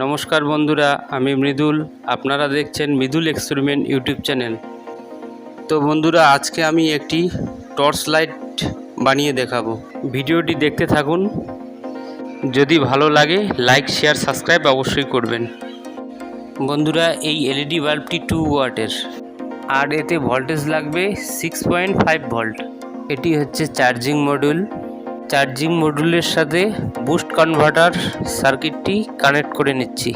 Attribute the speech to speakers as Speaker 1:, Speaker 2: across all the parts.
Speaker 1: নমস্কার বন্ধুরা, আমি মৃদুল। আপনারা দেখছেন মৃদুল এক্সপেরিমেন্ট ইউটিউব চ্যানেল। তো বন্ধুরা, আজকে আমি একটি টর্চ লাইট বানিয়ে দেখাবো। ভিডিওটি দেখতে থাকুন। যদি ভালো লাগে লাইক, শেয়ার, সাবস্ক্রাইব অবশ্যই করবেন। বন্ধুরা, এই এলইডি বাল্বটি 2 ওয়াটের, আর এতে ভোল্টেজ লাগবে 6.5 ভোল্ট। এটি হচ্ছে চার্জিং মডিউল। চার্জিং মডিউলের সাথে বুস্ট কনভার্টার সার্কিটটি কানেক্ট করে নিচ্ছি।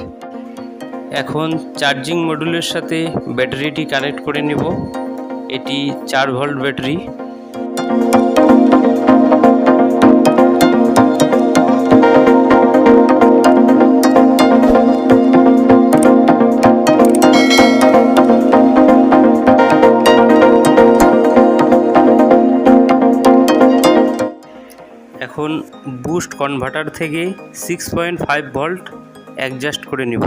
Speaker 1: এখন চার্জিং মডিউলের সাথে ব্যাটারিটি কানেক্ট করে নেব। এটি 4 ভোল্ট ব্যাটারি। এখন বুস্ট কনভার্টার থেকে 6.5 ভোল্ট অ্যাডজাস্ট করে নেব।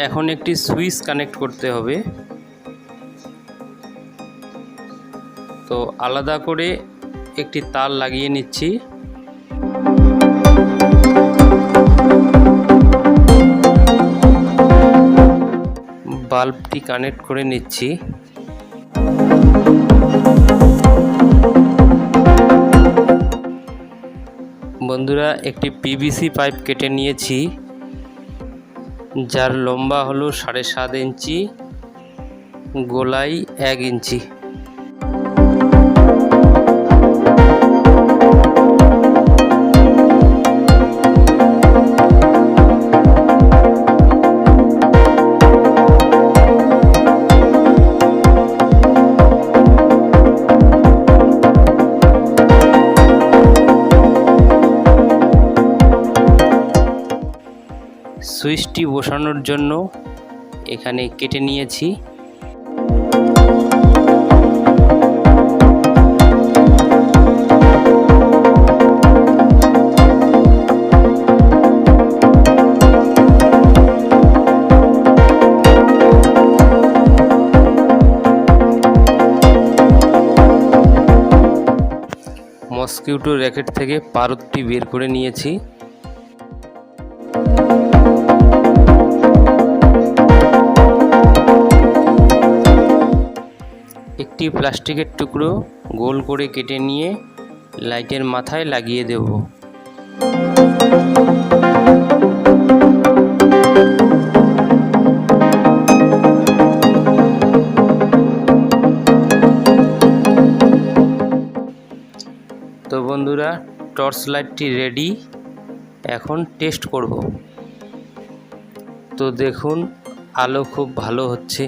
Speaker 1: এখন একটি সুইচ কানেক্ট করতে হবে। তো আলাদা করে একটি তার লাগিয়ে নিচ্ছি। বাল্বটি কানেক্ট করে নিচ্ছি। বন্ধুরা, একটি পিভিসি পাইপ কেটে নিয়েছি, যার লম্বা হলো 7.5 ইঞ্চি, গোলাই 1 ইঞ্চি। সুইচটি বসানোর জন্য এখানে কেটে নিয়েছি। মসকিউটো র্যাকেট থেকে পারদটি বের করে নিয়েছি। একটি প্লাস্টিকের টুকরো গোল করে কেটে নিয়ে লাইটের মাথায় লাগিয়ে দেব। তো বন্ধুরা, টর্চ লাইটটি রেডি। এখন টেস্ট করব। তো দেখুন, আলো খুব ভালো হচ্ছে।